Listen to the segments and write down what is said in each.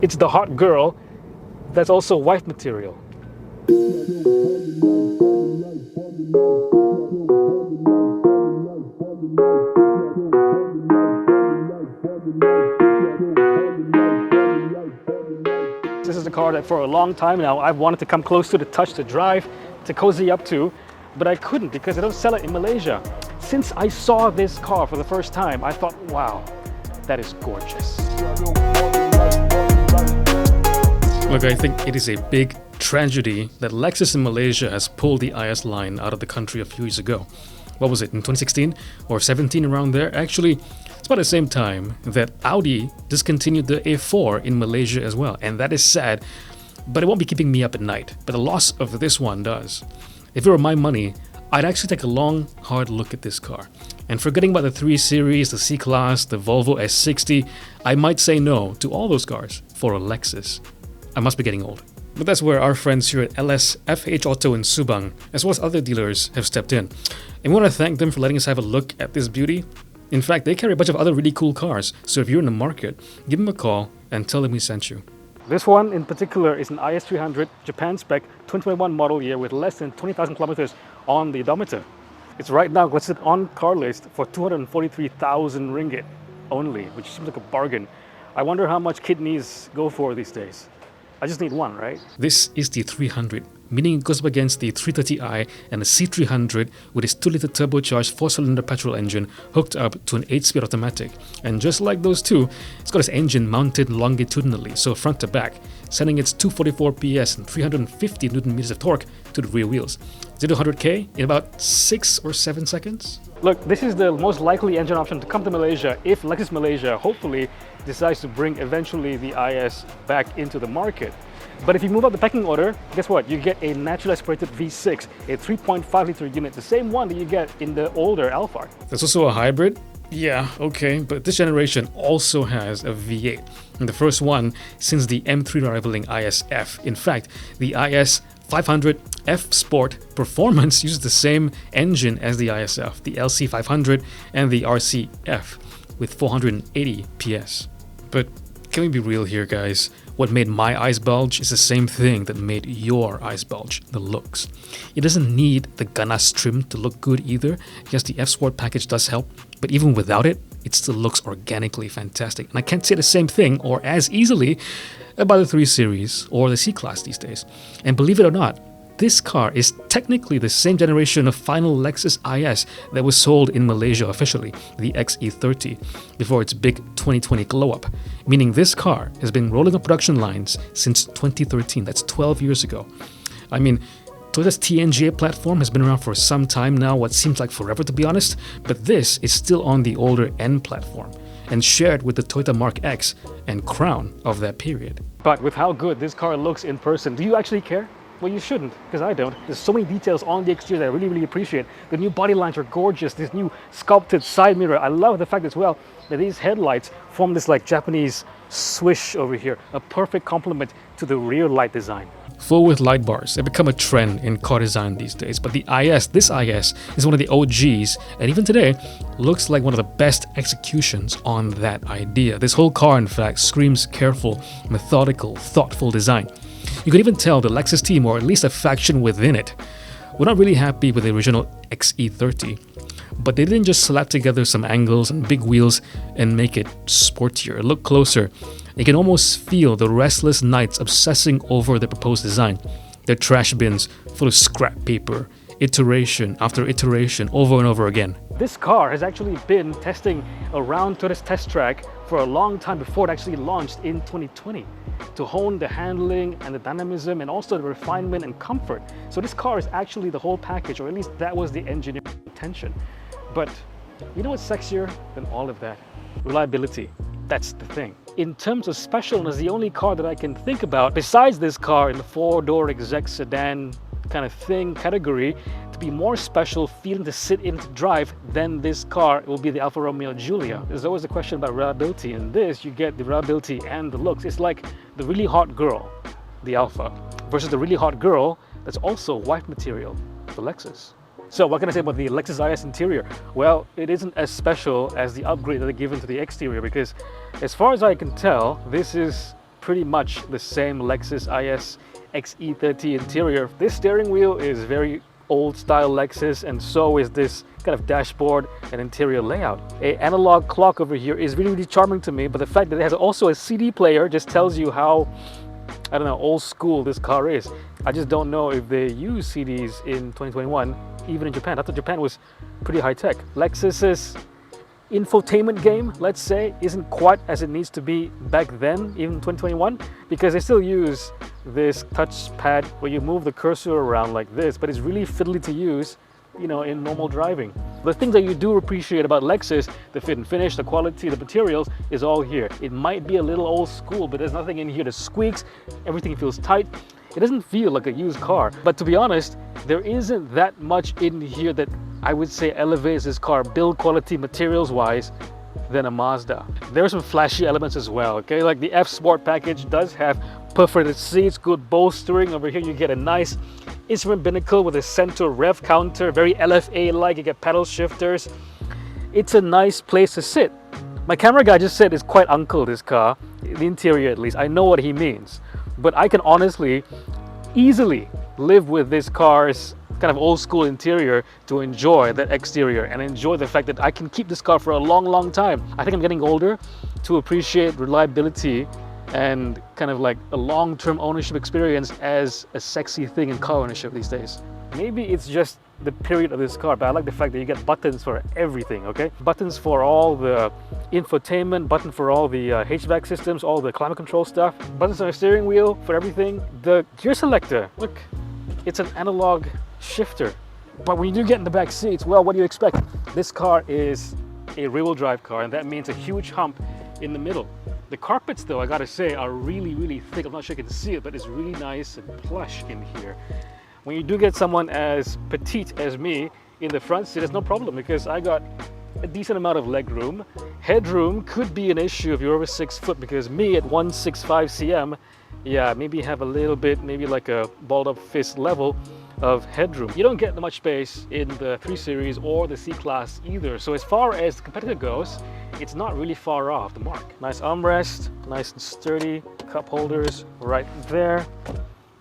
It's the hot girl that's also wife material. This is a car that for a long time now I've wanted to come close to touch, to drive, to cozy up to, but I couldn't because they don't sell it in Malaysia. Since I saw this car for the first time, I thought, wow, that is gorgeous. Look, I think it is a big tragedy that Lexus in Malaysia has pulled the IS line out of the country a few years ago. What was it, in 2016 or 17, around there? Actually, it's about the same time that Audi discontinued the A4 in Malaysia as well, and that is sad, but it won't be keeping me up at night. But the loss of this one does. If it were my money, I'd actually take a long, hard look at this car. And forgetting about the 3 Series, the C-Class, the Volvo S60, I might say no to all those cars for a Lexus. I must be getting old. But that's where our friends here at LS FH Auto in Subang, as well as other dealers, have stepped in. And we want to thank them for letting us have a look at this beauty. In fact, they carry a bunch of other really cool cars, so if you're in the market, give them a call and tell them we sent you. This one in particular is an IS300 Japan-spec 2021 model year with less than 20,000 kilometers on the odometer. It's right now listed on Carlist for 243,000 ringgit only, which seems like a bargain. I wonder how much kidneys go for these days. I just need one, right? This is the 300, meaning it goes up against the 330i and the C300 with its 2-litre turbocharged 4-cylinder petrol engine hooked up to an 8-speed automatic. And just like those two, it's got its engine mounted longitudinally, so front to back, sending its 244 PS and 350 Nm of torque to the rear wheels. 0 to 100k in about 6 or 7 seconds. Look, this is the most likely engine option to come to Malaysia if Lexus Malaysia hopefully decides to bring eventually the IS back into the market. But if you move up the pecking order, guess what? You get a naturally aspirated V6, a 3.5-litre unit, the same one that you get in the older Alfa. There's also a hybrid. Yeah, okay, but this generation also has a V8. And the first one since the M3 rivaling ISF. In fact, the IS 500 F Sport Performance uses the same engine as the ISF, the LC 500 and the RCF with 480 PS. But can we be real here, guys? What made my eyes bulge is the same thing that made your eyes bulge, the looks. It doesn't need the ganas trim to look good either. Yes, the F Sport package does help, but even without it, it still looks organically fantastic. And I can't say the same thing or as easily about the 3 Series or the C-Class these days. And believe it or not, this car is technically the same generation of final Lexus IS that was sold in Malaysia officially, the XE30, before its big 2020 glow-up, meaning this car has been rolling up production lines since 2013, that's 12 years ago. I mean, Toyota's TNGA platform has been around for some time now, what seems like forever to be honest, but this is still on the older N platform and shared with the Toyota Mark X and Crown of that period. But with how good this car looks in person, do you actually care? Well, you shouldn't, because I don't. There's so many details on the exterior that I really appreciate. The new body lines are gorgeous. This new sculpted side mirror. I love the fact as well that these headlights form this like Japanese swish over here. A perfect complement to the rear light design. Full width light bars have become a trend in car design these days, but the IS, this IS, is one of the OGs, and even today, looks like one of the best executions on that idea. This whole car, in fact, screams careful, methodical, thoughtful design. You could even tell the Lexus team, or at least a faction within it, were not really happy with the original XE30, but they didn't just slap together some angles and big wheels and make it sportier. Look closer. You can almost feel the restless knights obsessing over the proposed design. Their trash bins full of scrap paper, iteration after iteration, over and over again. This car has actually been testing around Toyota's test track for a long time before it actually launched in 2020 to hone the handling and the dynamism and also the refinement and comfort. So this car is actually the whole package, or at least that was the engineering intention. But you know what's sexier than all of that? Reliability. That's the thing. In terms of specialness, the only car that I can think about besides this car in the 4-door exec sedan kind of thing category to be more special feeling to sit in to drive than this car, it will be the Alfa Romeo Giulia. There's always a question about reliability. In this, you get the reliability and the looks. It's like the really hot girl, the Alfa, versus the really hot girl that's also wife material, the Lexus. So what can I say about the Lexus IS interior? Well, it isn't as special as the upgrade that they're given to the exterior, because as far as I can tell, this is pretty much the same Lexus IS XE30 interior. This steering wheel is very old style Lexus, and so is this kind of dashboard and interior layout. An analog clock over here is really charming to me, but the fact that it has also a CD player just tells you how, I don't know, old school this car is. I just don't know if they use CDs in 2021, even in Japan. I thought Japan was pretty high tech. Lexus's infotainment game, let's say, isn't quite as it needs to be back then, even 2021, because they still use this touchpad where you move the cursor around like this, but it's really fiddly to use, you know, in normal driving. The things that you do appreciate about Lexus, the fit and finish, the quality, the materials, is all here. It might be a little old school, but there's nothing in here that squeaks. Everything feels tight. It doesn't feel like a used car. But to be honest, there isn't that much in here that I would say elevates this car build quality, materials wise, than a Mazda. There are some flashy elements as well, okay? Like the F Sport package does have perforated seats, good bolstering. Over here you get a nice instrument binnacle with a center rev counter, very LFA-like. You get pedal shifters. It's a nice place to sit. My camera guy just said it's quite uncle, this car, the interior at least. I know what he means, but I can honestly, easily live with this car's kind of old school interior to enjoy that exterior and enjoy the fact that I can keep this car for a long time. I think I'm getting older to appreciate reliability and kind of like a long-term ownership experience as a sexy thing in car ownership these days. Maybe it's just the period of this car, but I like the fact that you get buttons for everything, okay? Buttons for all the infotainment, button for all the HVAC systems, all the climate control stuff, buttons on the steering wheel for everything. The gear selector, look, it's an analog shifter. But when you do get in the back seats, well, what do you expect? This car is a rear-wheel drive car, and that means a huge hump in the middle. The carpets, though, I gotta say, are really thick. I'm not sure you can see it, but it's really nice and plush in here. When you do get someone as petite as me in the front seat, it's no problem because I got a decent amount of leg room. Headroom could be an issue if you're over 6 foot, because me at 165 cm, yeah, maybe have a little bit, maybe like a balled up fist level of headroom. You don't get much space in the 3 Series or the C-Class either. So as far as the competitor goes, it's not really far off the mark. Nice armrest, nice and sturdy, cup holders right there.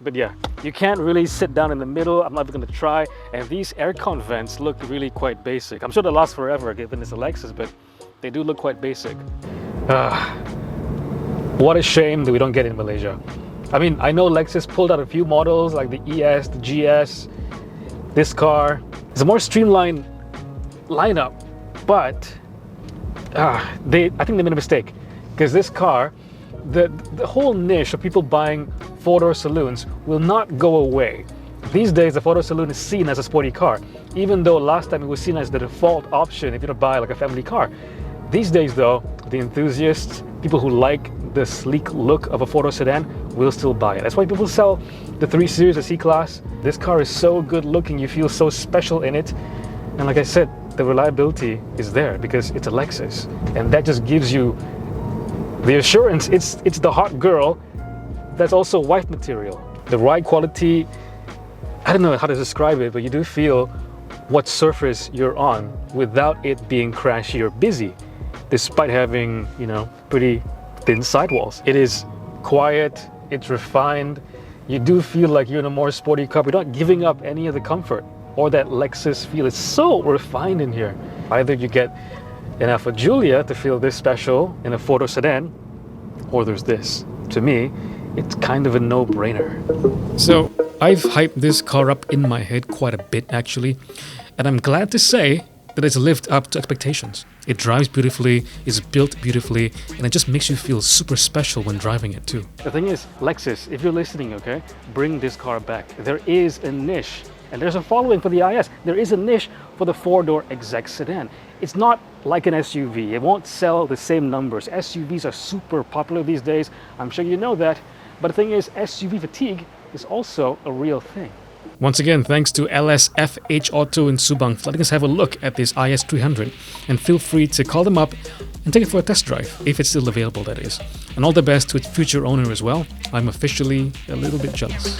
But yeah, you can't really sit down in the middle. I'm not even gonna try. And these aircon vents look really quite basic. I'm sure they'll last forever given it's a Lexus, but they do look quite basic. What a shame that we don't get it in Malaysia. I mean, I know Lexus pulled out a few models like the ES, the GS, this car. It's a more streamlined lineup, but I think they made a mistake, because this car, the whole niche of people buying four-door saloons will not go away. These days, the four-door saloon is seen as a sporty car, even though last time it was seen as the default option if you're gonna buy like a family car. These days though, the enthusiasts, people who like the sleek look of a four-door sedan, will still buy it. That's why people sell the 3 Series, the C-Class. This car is so good looking, you feel so special in it. And like I said, the reliability is there because it's a Lexus. And that just gives you the assurance it's the hot girl that's also wife material. The ride quality, I don't know how to describe it, but you do feel what surface you're on without it being crashy or busy, despite having, you know, pretty thin sidewalls. It is quiet, it's refined. You do feel like you're in a more sporty car, but you're not giving up any of the comfort or that Lexus feel. It's so refined in here. Either you get an Alfa Giulia to feel this special in a four-door sedan, or there's this. To me, it's kind of a no-brainer. So I've hyped this car up in my head quite a bit actually, and I'm glad to say that it's lived up to expectations. It drives beautifully, it's built beautifully, and it just makes you feel super special when driving it too. The thing is, Lexus, if you're listening, okay, bring this car back. There is a niche, and there's a following for the IS. There is a niche for the four-door exec sedan. It's not like an SUV. It won't sell the same numbers. SUVs are super popular these days. I'm sure you know that. But the thing is, SUV fatigue is also a real thing. Once again, thanks to LSFH Auto in Subang for letting us have a look at this IS 300, and feel free to call them up and take it for a test drive, if it's still available, that is. And all the best to its future owner as well. I'm officially a little bit jealous.